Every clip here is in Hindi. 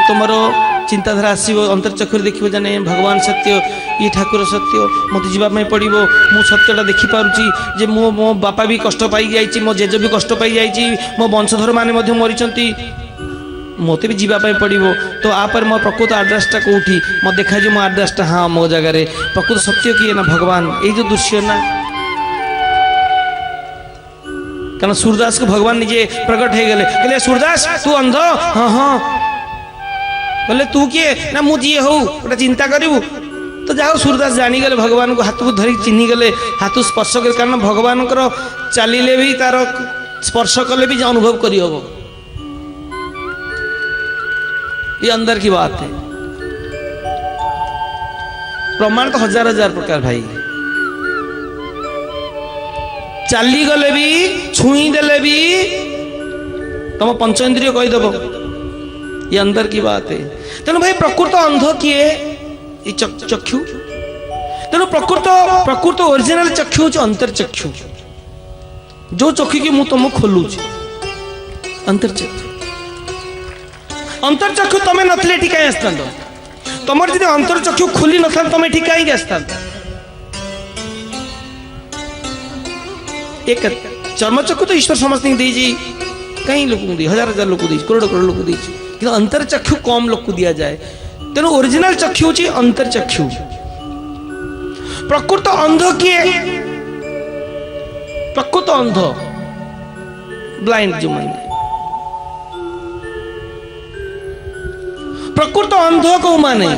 तुमर चिंताधारा आसो अंतर्चक्षुरी देख जाने भगवान सत्य ये ठाकुर सत्य मत जावाई पड़ो मु सत्यटा देखिपुची जे मो बापा भी कष्ट पाई जाइए मो जेज भी कष्ट पाई जाइए मो वंशधर मैंने मरी मत भी जावाई पड़ो तो आपर मो प्रकृत आड्रेसटा कौटी मत देखा मो आड्रेसटा हाँ मो जगार प्रकृत सत्य किए ना भगवान ये जो दृश्य ना कारण सूरदास को भगवान निजे प्रकट हो गले कहले सूरदास तू अंध हाँ हाँ बोले तू किए ना मु जी हो गोटे चिंता करू तो जाओ सूरदास जानीगले भगवान को हाथ को धरिक चिन्ही गले हाथ स्पर्श कर कारण भगवान चलिले भी तार स्पर्श कले भी अनुभव करी हम ये अंदर की बात है प्रमाण तो हजार हजार प्रकार भाई चली गले भी छुई देले भी तुम पंचेन्द्रिय कहीदेव ये अंदर की बात है तेणु भाई प्रकृत अंध किए चक्षु तेणु प्रकृत ओरिजिनल चक्षु हूँ अंतर्चक्षु जो चक्षु की मुझे तुमको खोलुची अंतर्चक्षु अंतर्चक्षु तुम नथिले ठीक आसता तुम जी अंतर्चक्षु खोली न था तुम ठीक कहीं आसता एक चर्मचक्षु तो ईश्वर समस्त कई लोक हजार हजार लोक करोड़ करोड़ लोक कि अंतर्चक्षु कम लोक दिया जाए तेणु ओरिजिनल चक्षु हूँ अंतर्चक्षु प्रकृत अंध किए प्रकृत अंध ब्लाइंड जो माने प्रकृत अंध को माने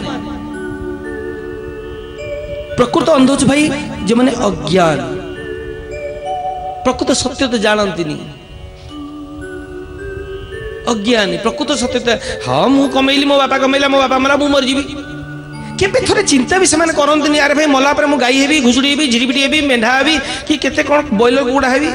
प्रकृत अंध हो भाई जो माने अज्ञान प्रकृत सत्य तो जानती नहीं अज्ञानी प्रकृत सत्य हाँ मु कमेली मो बापा कमेला मो बापा मला मु मरजी केबे थोड़े चिंता भी से करते यार भाई मला पर मु गाई हेबी घुसुड़ी हेबी झिरिपिटी हेबी मेढा हेबी कि केते कौन बॉयलर गुड़ा हेबी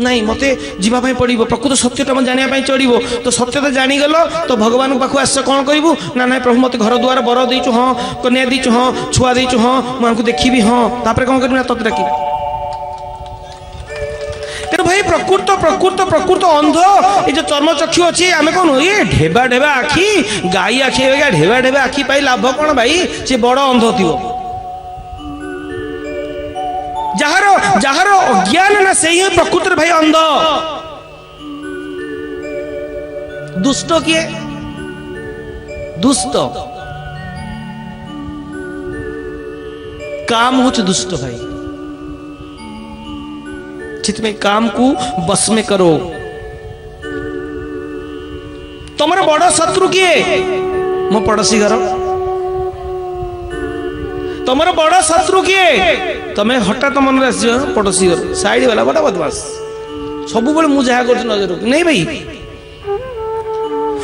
नहीं मते जीवाई पड़ो प्रकृत सत्यटा मैं जानापी चढ़ो तो सत्य तो जानीगल तो भगवान पाख आस कौन करू ना ना प्रभु मत घर द्वार बर देचु हाँ कन्या देचु हाँ छुआ देचु हाँ मुझे देखी हाँ तापर कौन करू ना तत डाकी तेणु भाई प्रकृत प्रकृत प्रकृत अंध ये जो चर्मचक्षु अच्छी आम कौन ये ढेबा ढेबा आखि गाई आखि ढेबा ढेबा आखि पाई लाभ कौन भाई सी बड़ अंध थी जार जार अज्ञान ना से ही प्रकृत भाई अंध दुष्ट किए दुष्ट काम हूँ दुष्ट भाई चित्त में काम को बस में करो तुम्हारा बड़ शत्रु किए मो पड़ोसी घर तुम्हारा बड़ शत्रु किए तमें हठात मन आस पड़ोसी घर साइड वाला बड़ा बदमाश सब मुझे कर नजर नहीं भाई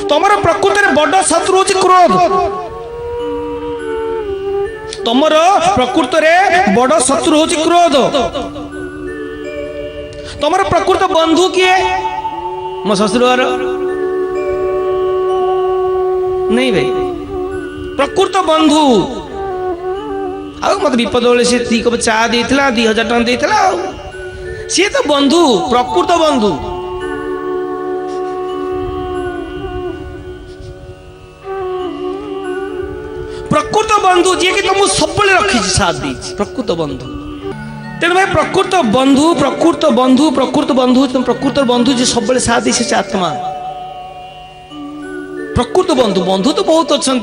तुम्हारा प्रकृत बड़ शत्रु हूँ क्रोध तुम्हारा प्रकृत बड़ शत्रु हूँ क्रोध तुम्हारा प्रकृत बंधु किए मो ससुर घर नहीं भाई प्रकृत बंधु आ मत विपद बेले सी दी कप चा देता 2000 टଙ୍କା देता सी तो बंधु प्रकृत बंधु प्रकृत बंधु जी कि तुमको सब रखी साथ दी प्रकृत बंधु तेणु भाई प्रकृत बंधु प्रकृत बंधु प्रकृत बंधु तुम प्रकृत बंधु जी सब साथ दी से आत्मा प्रकृत बंधु बंधु तो बहुत अच्छा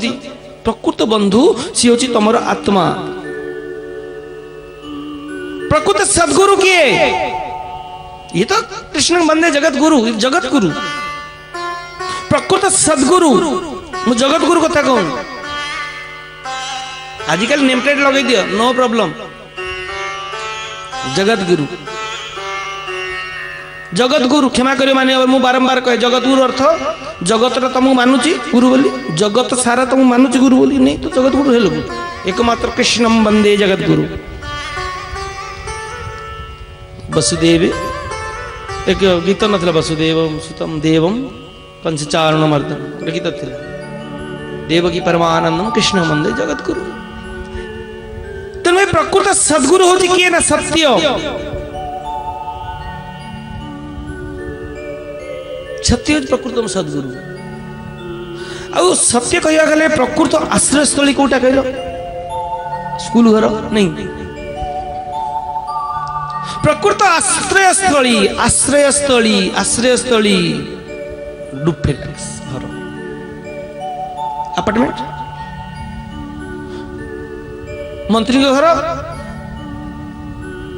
प्रकृत बंधु सी हूँ तुम आत्मा प्रकृत सदगुरु किए ये तो कृष्ण बंदे जगत गुरु प्रकृत सदगुरु मु जगत गुरु कथा कहूँ आजिकल नेम प्लेट लगे दियो नो प्रॉब्लम जगत गुरु क्षमा करियो माने मु बारंबार कहे जगत गुरु अर्थ जगत तुमको मानुची गुरु बोली जगत सारा तुमको मानुची गुरु बोली नहीं तो जगत गुरु हेलो एकमात्र कृष्णम वंदे जगत गुरु वसुदेव एक गीत नथिला वसुदेव सुतम देवम कंसचारण मर्दन गोटे गीत थिला देवकी परमानंदम कृष्ण वंदे जगत गुरु तेणु प्रकृत सदगुरु हूँ किए ना सत्य सत्य प्रकृत सदगुरु ଆଉ ସତ୍ୟ କହିବାକୁ ଗଲେ ପ୍ରକୃତ ଆଶ୍ରୟସ୍ଥଳୀ କୋଉଟା କହିଲ? ସ୍କୁଲ ଘର ନାଇଁ, ପ୍ରକୃତ ଆଶ୍ରୟସ୍ଥଳୀ ଆଶ୍ରୟସ୍ଥଳୀ ଆଶ୍ରୟସ୍ଥଳୀ ଡୁପ୍ଲେକ୍ସ ଘର, ଆପାର୍ଟମେଣ୍ଟ, ମନ୍ତ୍ରୀଙ୍କ ଘର,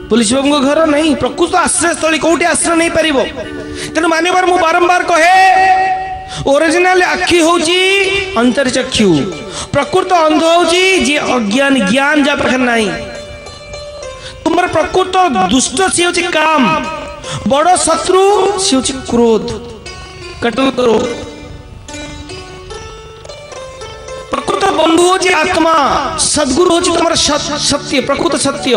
पुलिस बाबू घर नहीं। प्रकृत आश्रयस्थली कौटी आश्रय नहीं पार। तेणु मानवर मु बारंबार कहे ओरिजिनल आखि होची अंतर्चक्षु, प्रकृत अंध होची जे अज्ञान ज्ञान जा पाखर नहीं। तुमर प्रकृत दुष्ट सी होची काम, बड़ शत्रु सी होची क्रोध, कटल करो। प्रकृत बंधु होची आत्मा, सद्गुरु होची तुमर सत्य, प्रकृत सत्य।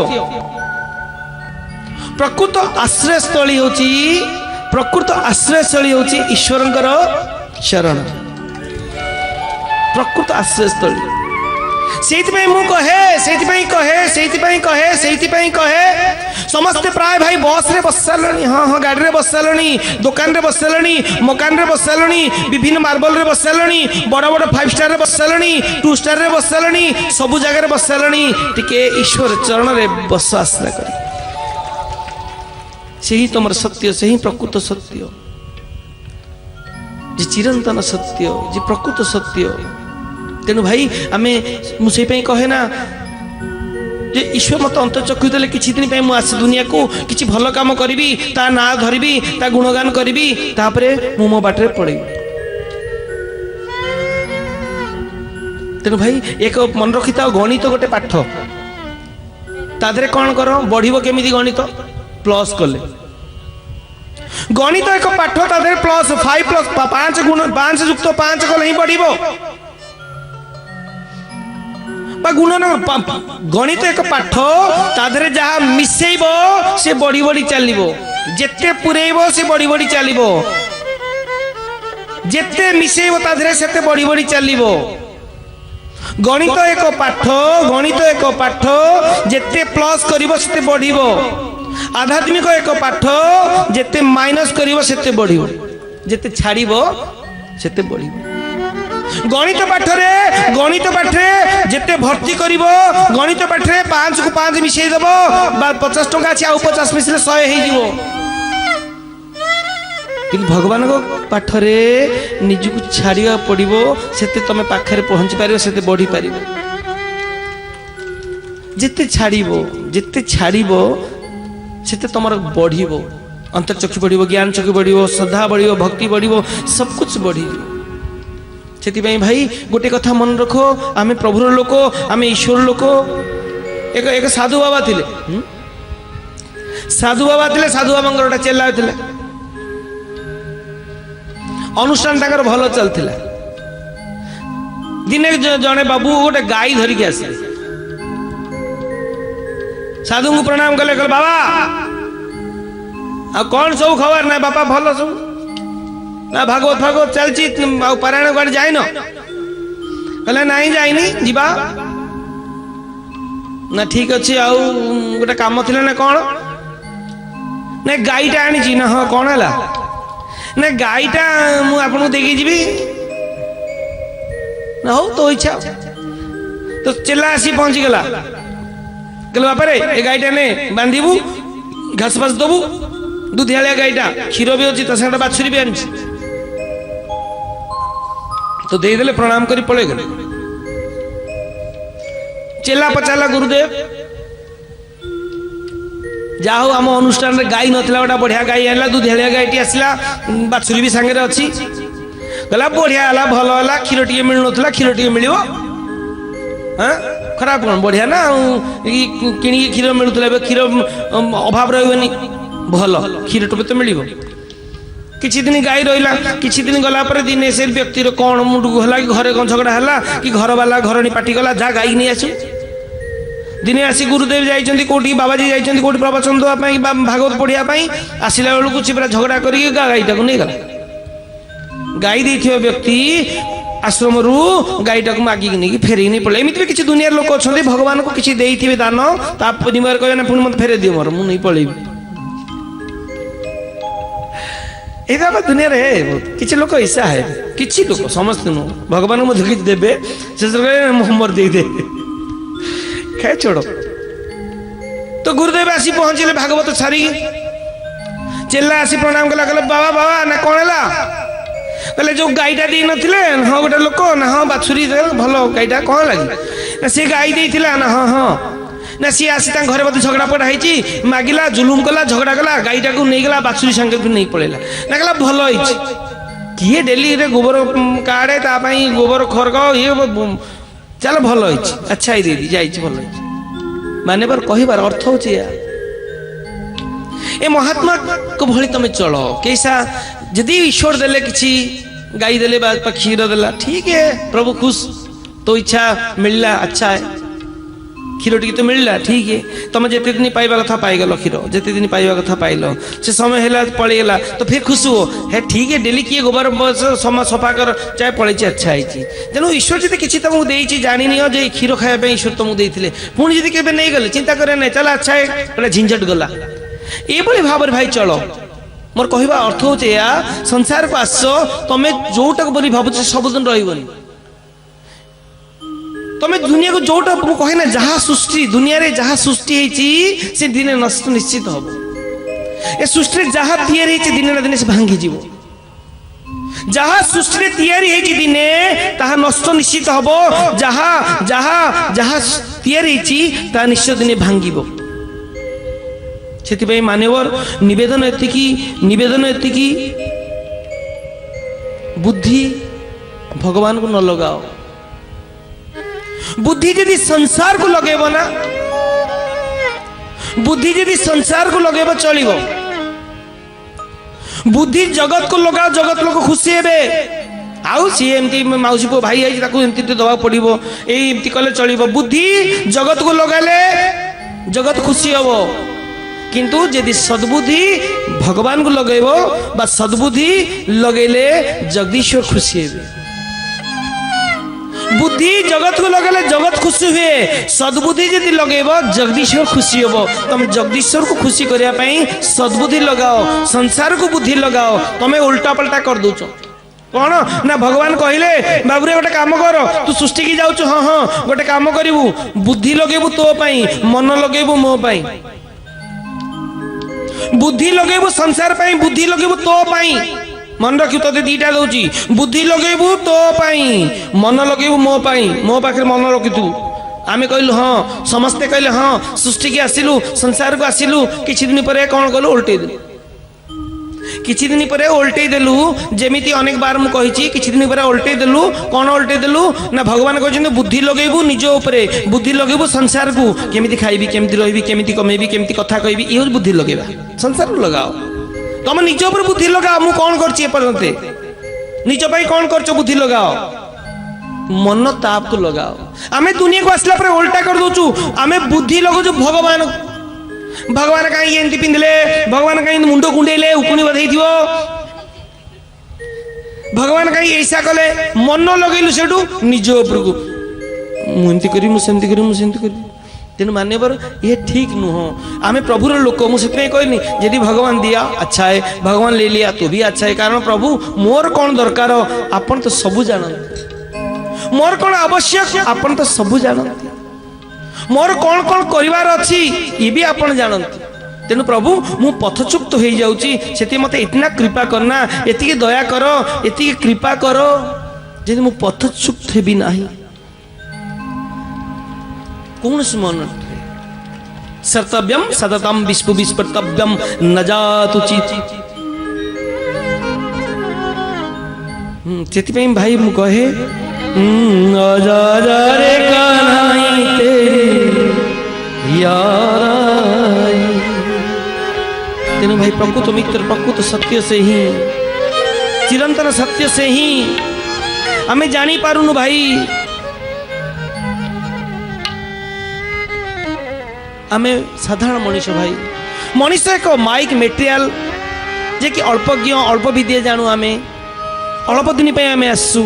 प्रकृत आश्रयस्थली होची, प्रकृत आश्रयस्थली होची ईश्वरंकर शरण, प्रकृत आश्रयस्थली। सेइतिपई मु कहे, सेइतिपई कहे, सेइतिपई कहे, सेइतिपई कहे समस्त प्राय भाई बस रे बससालणी, हाँ हाँ गाड़ी रे बससालणी, दुकान रे बससालणी, मकान रे बससालणी, विभिन्न मार्बल रे बससालणी, बड़ बड़ 5 स्टार रे बससालणी, 2 स्टार रे बससालणी, सब जगह रे बससालणी। टिके ईश्वर चरण रे बस आश्रय करी, से ही तुम सत्य, से ही प्रकृत सत्य, जे चिरंतन सत्य, जे प्रकृत सत्य। तेणु भाई आमे मुझे कहे ना जे ईश्वर मत अंतचक्षु देले किछि दिन पे मु आसी दुनिया को किछि भल काम करिवि, ता ना धरिवि, ता गुणगान करिवि, तापरे मु मो बाटरे पड़ेबि। तेणु भाई एक मन रखिता गणित गोटे पाठ, ता देरे कोन करो बढ़िबो केमिति गणित प्लस कले, गणित एक पाठ ता देरे प्लस 5 प्लस 5 गुण 5 युक्त 5 कले ही बढ़िबो। गुणन गणित एक पाठ ता देरे जहा मिसेइबो से बड़ी बड़ी चलिबो, जेते पुरेइबो से बड़ी बड़ी चलिबो, जेते मिसेइबो ता देरे सेते बड़ी बड़ी चलिबो। गणित एक पाठ, गणित एक पाठ जेते प्लस करिवो सेते बढ़िबो। आध्यात्मिक एक पाठ जेते माइनस करिवो सेते बढ़िबो, जेते छाड़िबो सेते बढ़िबो। गणित पाठरे, गणित पाठरे जेते भर्ती करिवो, गणित पाठरे 5 को 5 मिसई देबो, 50 टका अछि आ 50 मिसले 100 हे जिवो। किंतु भगवान को पाठरे निजु को छाड़िया पड़िबो, सेते तमे पाखरे पहुंची पारिबो, सेते बढ़ी पारिबो। जेते छाड़िबो, जेते छाड़िबो सेते तमर बढ़िबो, अंतर्चक्षु बढ़िबो, ज्ञान चक्षु बढ़िबो, श्रद्धा बढ़िबो, भक्ति बढ़िबो, सब कुछ बढ़िबो। सेति भाई गोटे कथा मन रखो, आमे प्रभुर लोक, आमे ईश्वर लोक। एक साधु बाबा थिले, साधु बाबा थिले, साधु बाबा गोटे चेला थिले, अनुष्ठान ताकर भल चलथिला। दिने जने बाबू गोटे गाई धरिक आसे, साधु को प्रणाम कले, कहले बाबा आ कौन सब खबर ना? बापा भल सब ना, भागवत भागवत चलची, पारायण गाड़ी जाइन? कहले नहीं जाइनी, जीवा ना। ठीक अच्छे, आउ गोटे काम थिला ना? कौन ना? गाईटा आनी ना। हाँ कौन है ना? गाईटा मु आपन देखी जीवी ना। हो तो इच्छा। तो चेला आसी पहुंची गला, कहले बापा रे ए गाईटा ने बांधिबू, घास फास दबू, दुधियालिया गाईटा, क्षीर भी अच्छी, संगे बाछुरी भी आनी। तो देदेले, प्रणाम करी पड़े गले। चेला पचाला गुरुदेव जाओ आम अनुष्ठान रे गाई नथिला, गोटा बढ़िया गाई आला, दुधियालिया गाईटी आसला, बाछुरी भी सांगे अच्छी। कहला बढ़िया है, भल है, क्षीर टे मिल ना, क्षीर टे मिल। हाँ खराब कौन? बढ़िया ना, कि क्षीर मिलूला, क्षीर अभाव रही भल, क्षीर टोपे तो मिल। किछि दिन गाई रहिला, किछि दिन गला पर दिने से व्यक्ति रो कोन मुंड को हला, कि घरे कोन झगड़ा हला, कि घर वाला घरनी पाटी गला, जा गाई नहीं आसु। दिने आसी गुरुदेव जाइछन्ती कोठी, बाबाजी जाइछन्ती कोठी प्रवचन दवा पई, भागवत पढ़िया पई, आसिला बेलू कुछ पूरा झगड़ा करी गाईटा को नहीं गला। गाई देथियो व्यक्ति आश्रम रु गाईटा को मागी नहीं फेरे नहीं पड़े। एमिति किछि दुनिया लोक अछन्ती, भगवान को किछि देइथिबे दान, ता परिवार कहना पुणी मत फेरे दियो, मोर मु नहीं पळेबी। ये दुनिया रे किसी लोक ईर्षा है किसी लोक समस्त नु भगवान को देखि देबे से मोहम्मद दे दे खे छोड़ो। तो गुरुदेव आसी पहुंचले भागवत छाड़ी चेला आसी प्रणाम कला कहले बाबा बाबा ना कौन है कहले जो गाईटा दे नथिले हाँ गोटे लोक ना हाँ बाछुरी भल गाईटा कौन लगी ना सी गाई देथिला ना हाँ हाँ ना सी आसी घरे बोधे झगड़ा पड़ा है मागिला जुलुम कला झगड़ा कला गाईटा को नहीं गला बाछुरी संगे नहीं पड़ेगा ना कहला भल होइछि किए डेली रे गोबर काड़े तापाई गोबर खरग ये चल भल होइछि अच्छा ही दीदी जाइछि भल होइछि माने पर कहिबार अर्थ होछि ए महात्मा को भली तमे चलो कैसा यदि ईश्वर देले किछि गाई देले बा क्षीर देला ठीक है प्रभु खुश तो इच्छा मिलला अच्छा है क्षीर टी तो मिलला ठीक है तुम जिते दिन पाइबा कथा पाइगल क्षीर जिते दिन पाइबा कथा पाइल से समय है पड़ेगा तो फिर खुश हो है ठीक है डेली किए गोबर सफा कर चाहे पड़े अच्छा है तेणु ईश्वर जी किसी तुमको देती जानी जे क्षीर खाया ईश्वर तुमको देते पुणी जी के नहीं गले चिंता करे ना चल अच्छा है गोटे झंझट गला ये भाव भाई चलो मोर कहवा अर्थ हो संसार को आस तुम जोटा बोली भावुच सबुदिन रही तुम दुनिया को जोटा कहे ना जहाँ सृष्टि दुनिया रे जहाँ सृष्टि से दिने नष्ट निश्चित हम ए सृष्टि जहाँ तैयारी दिने ना दिने से भांगी जीव जहाँ सृष्टि तैयारी दिने ताहा नष्ट निश्चित हम जहाँ जहाँ जहाँ तैयारी ताहा निश्चित दिने भांगी से मान्यवर निवेदन एतिकी बुद्धि भगवान को न लगाओ बुद्धि यदि संसार को लगेब ना बुद्धि यदि संसार को लगेब चलो बुद्धि जगत को लगाओ जगत लोग खुशी हे आउ सी एमती मौसी को भाई आई एमती दवा पड़ो एमती कले चलो बुद्धि जगत को लगाले जगत खुशी हम किंतु यदि सद्बुद्धि भगवान को लगेब बा सद्बुद्धि लगेले जगदीश्वर खुशी हे बुद्धि जगत को लगेले जगत खुशी हुए सद्बुद्धि यदि लगेब जगदीश्वर खुशी हम तुम जगदीश्वर को खुशी करने सद्बुद्धि लगाओ संसार को बुद्धि लगाओ तुम उल्टा पलटा कर दौच कौन ना भगवान कहले बाबूरे गोटे काम कर तू सृष्टि की जाऊँ हाँ हाँ गोटे काम करू बुद्धि लगेबू तो पाई मन लगेबू मो पाई बुद्धि लगेबू संसार पाई बुद्धि लगेबू तो पाई मन रखी ते दीटा दौची बुद्धि लगेबू तो पाई मन लगेबू मो पाई मो पाखे मन रखी तू आमे कहलु हाँ समस्ते कहले हाँ सृष्टि की आसिलु संसार को आसिलु किछि दिन पर कौन कलु उल्टे देलु किछि दिन पर उल्टे देलु जेमिति अनेक बार मु कहिछि किछि दिन पर उल्टे देलु कौन उल्टे देलु ना भगवान कहछन बुद्धि लगेबू निज उपरे बुद्धि लगेबू संसार को केमिति खाइबी केमिति रहिबी केमिति कमेबी केमिति कथा कहबी इहो बुद्धि लगेबा संसार को लगाओ तुम निज ऊपर बुद्धि लगाओ मु कौन करछि एपर्यंते निज पाई कौन करछ बुद्धि लगाओ मन ताप को लगाओ आमे दुनिया को आसला पर उल्टा कर दोचु आमे बुद्धि लगो भगवान भगवान कहीं एमती पिंधले भगवान कहीं मुंड कुंडेले उकुनी बधई थी भगवान कहीं ऐसा कले मन लगेलु सेठू निज ऊपर को मुझे करी मुझे करी तेणु मान्यवर ये ठीक नुह आमे प्रभुर लोक मुझे कहनी यदि भगवान दिया अच्छा है भगवान ले लिया तो भी अच्छा है कारण प्रभु मोर कौन दरकार आपन तो सबू जानते मोर कौन आवश्यक आपन तो सबू जानते मोर कौन कौन करिवार अच्छी ये भी आपन जानते तेणु प्रभु मु पथचुप्त हो जाऊँगी से मत इतना कृपा करना एति दया कर एति कृपा कर यदि मु पथचुप्त हेबी नाही कौन मन सर्तव्यम सततम विश्व विस्पर्तव्यम न जातु चित से भाई मु कहे रे कन्हई तेरे यार तेणु भाई प्रकृत मित्र प्रकृत सत्य से ही चिरंतन सत्य से ही आमे जानी पारुनु भाई आमे साधारण मनीष भाई मनीष एक माइक मेटेरियल जे कि अल्पज्ञ अल्प विद्या जानू आमे अल्प दिन पे आमे आसु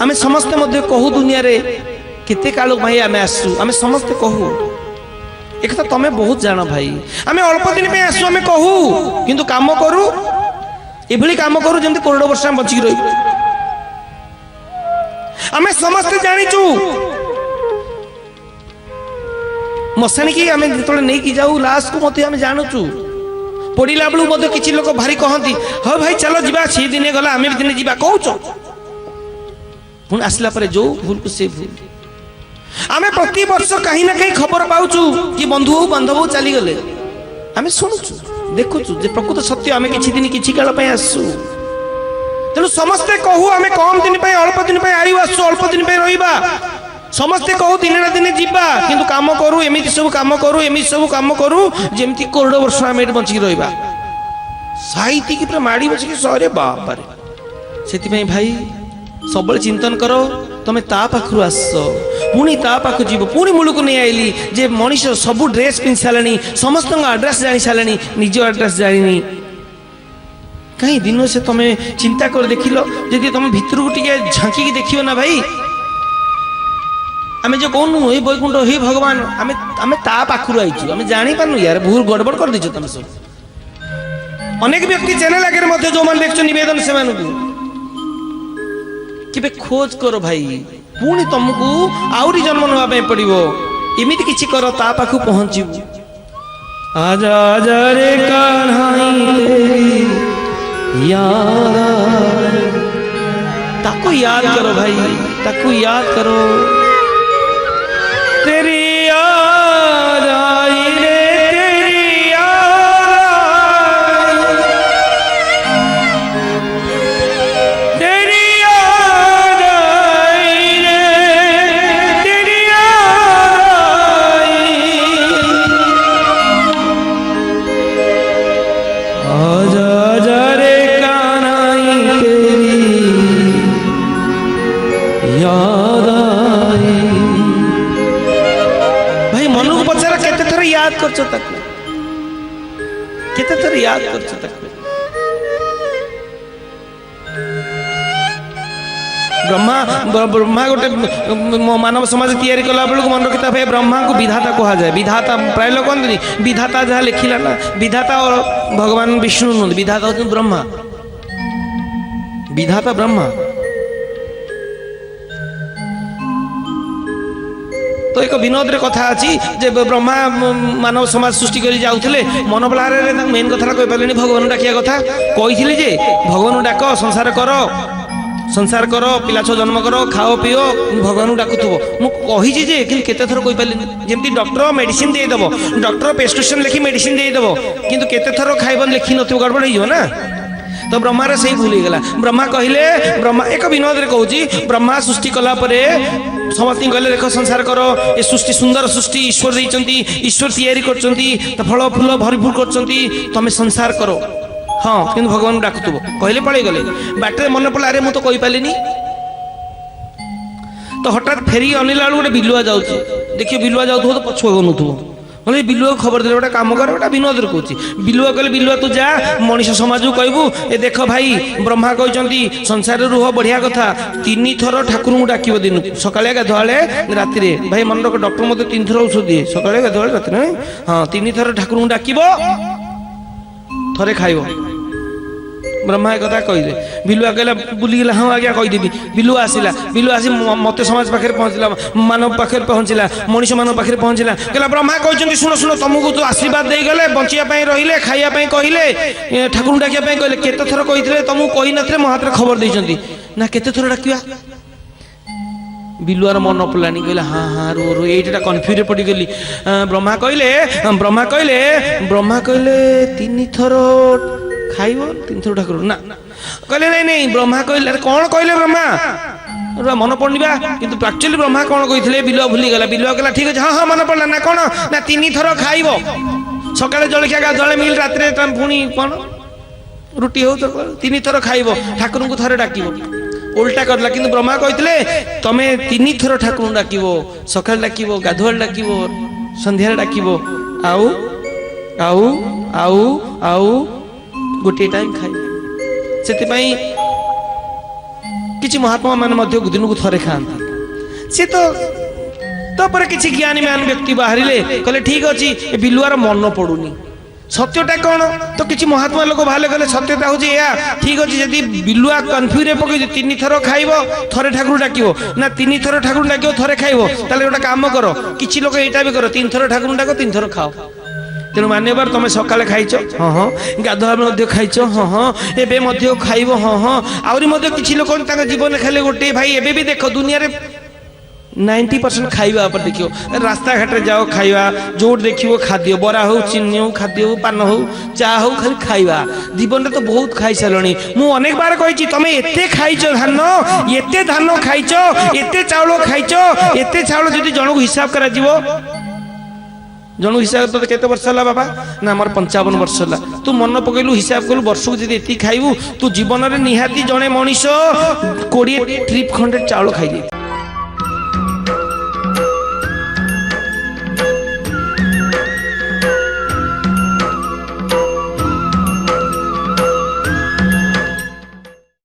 आमे समस्ते मध्य कहू दुनिया रे केते कालु भाई आमे आसु आमे समस्ते कहू एक तो तमें बहुत जान भाई आम अल्प दिन पे आसु आम कहू किंतु काम करू एभली काम करू जमी करोड़ वर्ष आम बचिक रही आम समस्ते जाचु मशाणी की आम जो नहीं जाऊ लास्ट को मत आम जानूचु पड़ा बेलू किसी लोग भारी कहती हाँ भाई चलो जीवा सी दिन गला आम भी दिन जा कौच पुणी आसला जो भूल को से भूल आम प्रति वर्ष कहीं ना कहीं खबर पाचु कि बंधु हो बांधव हो चलीगले आम शुणुचु देखुचु जे प्रकृत सत्य आम किसी दिन किसी काल आसु तेणु समस्ते कहू आम कम दिन अल्प दिन आयु आसु अल्प दिन रहा समस्ते कहू दिन ना दिन जीवा किंतु काम करू एमती सब काम करू एमती सब काम करू जमी करोड़ वर्ष आम ये बचिक रहा साहित्य की पूरा माड़ी बचिक सरे बापारे से भाई सब चिंतन करो तमे ता पाखु आस पुणी ता पाखु जीव पुणी मूल को नहीं आईली जे मनीष सब ड्रेस पिंधि सारे समस्त आड्रेस जानी सारे निज आड्रेस जानी कहीं दिन से तुम चिंता कर देख लो जदि तुम भितर को टे झांकी देखियो ना भाई आम जो कहूँ हे बैकुंठ हे भगवान आम ता पाखु आईचु आम जानी पार्नु यार भूल गड़बड़ कर दीच तुम सब अनेक व्यक्ति चैनल आगे जो मैंने देख नवेदन से कि खोज करो भाई पुणी तुमको आउरी जन्म नापी पड़ो एमती किसी कर ता पाखु पहुँचू आजा आजा रे ताको याद करो भाई ताको याद करो तेरी याद आई रे तेरी याद तेरी याद आई रे तेरी याद आजा आजा रे कान्हाई तेरी याद आई याद कर याद कर ब्रह्मा ब्रह्मा गोटे मानव समाज तैयारी कला बेलू मन रखी भाई ब्रह्मा को विधाता कहा जाए विधाता प्राय लोग कहते विधाता जहाँ लिखिला ना विधाता और भगवान विष्णु नुहत विधाता होते ब्रह्मा विधाता ब्रह्मा तो एक विनोद रे कथा अच्छी जे ब्रह्मा मानव समाज सृष्टि कर जाऊे मन बलारे मेन कथा कही पारे भगवान डाकिया कथा कही जे भगवान डाक संसार कर पिला छुआ जन्म कर खाओ पीओ भगवान डाकुव मुझे जे केते थर कही पारे जमी डॉक्टर मेडिसिन देदेव डॉक्टर प्रेस्क्रिप्शन लिखी मेडिसिन देदेव किंतु केते थर खाइब लिखी न गड़बड़ हो ना तो ब्रह्मार से ही भूल गला ब्रह्मा कहले ब्रह्मा एक विनोद रे कहूँ ब्रह्मा सृष्टि कला परे समस्त कहले देख संसार कर ये सृष्टि सुंदर सृष्टि ईश्वर देइचंती ईश्वर तैयारी करचंती फल फूल भरपूर करचंती तमे संसार करो हाँ किंतु भगवान डाकुथुब कहले पड़े गले बाटे मन पड़ा अरे मुझे तो कहि पालिनी तो हठात फेरी अनिला गोटे बिलुआ जाऊँ देखिए बिलुआ जाऊँ तो पछुआ गनुथुब मतलब बिलुआ खबर दे गोटे कम कर गोटे विनोद कहूँ बिलुआ कहले बिलुआ तू जा मनीष समाज को कहबू ए देख भाई ब्रह्मा कहते संसार रुह बढ़िया कथा 3 थर ठाकुर को डाक दिन सकाଳେ गाधुआले राति भाई मन रख डॉक्टर मत 3 थर औषध दिए सकाଳେ गाधुआले राति हाँ 3 थर ठाकुर को डाक थरे खाइब ब्रह्मा कथा कहले बिलुआ कहला बुलीगला हाँ आज्ञा कहीदेवी बिलुआ आसी मत समाज पाखे पहुँचला मानव पाखे पहुँचला मनीष मानव पाखे पहुँचला कहला ब्रह्मा कहते शुण शुण तुमको तो आशीर्वाद दे गले बंचाई रहिले खाइबा कहले ठाकुर डाकिया कहले केते थर कही तुमको कही न मो हाथ खबर देइचंती ना केते थर डाकिया बिलुआर मन पड़ानी कहला हाँ हाँ रो रो ये कन्फ्यूज पड़गली ब्रह्मा कहले 3 थर खाइब 3 थर ठाकुर ना कहले नहीं नहीं ब्रह्मा कहले कौन कहले ब्रह्मा मन पड़वा किंतु एक्चुअली ब्रह्मा कौन कही बिलुआ भूलीगला बिलुआ कहला ठीक है हाँ हाँ मन पड़ा ना कौन ना 3 थर खाइब सकाଳେ जलखिया गाधुआले मिल राति पुणी कौन रुटी हो 3 थर खाइब ठाकुर को थरे डाक उल्टा करला किंतु ब्रह्मा कहते तमे 3 थर ठाकुर डाक सकाଳେ डाक गाधुआले डाक संध्या डाक आउ आउ आउ आउ गोटे टाइम खाई से किसी महात्मा मान दिन को थरे खाती सी तो तापर किसी ज्ञानी मान व्यक्ति बाहरिले कहले ठीक अच्छी बिलुआर मन पड़ुनी सत्यटा कौन तो किसी महात्मा लोक बाहर कहले सत्यता हूँ ठीक अच्छे जदि बिलुआ कन्फ्यूज पकई 3 थर खाइब थरे ठाकुर डाक ना 3 थर ठाकुर डाक थरे खाइब ताले गोटे काम कर किसी लोक यहाँ भी कर 3 थर ठाकुर डाक 3 थर खाओ तेणु मान्यवर तुम सकाले खाइच हाँ हाँ गाधुआ खाइच हाँ हाँ एवं खाइब हाँ हाँ आहरी किसी लोक जीवन खाले गोटे भाई एबे भी देख दुनिया 90% खाइबा पर देखियो रास्ता घाट जाओ खाइबा जोर देखियो खाद्य बरा हो चिन्नी हो खाद्य हो पान हो चा हो खाली खाइबा जीवन तो बहुत खाई सारी मु अनेक बार कही तुम एते खाइच धान एते धान खाइच एते चाउल खाइच एते चाउल जदि जन को हिसाब करा जीवो जन हिसाब तो केते वर्ष है बाबा ना मोर 55 वर्ष है तू मन पकईलु हिसाब कलु वर्ष को जब ये खाइबू तू जीवन में निहाती जड़े मनीष 20 ट्रिप खंडे चाउल खाई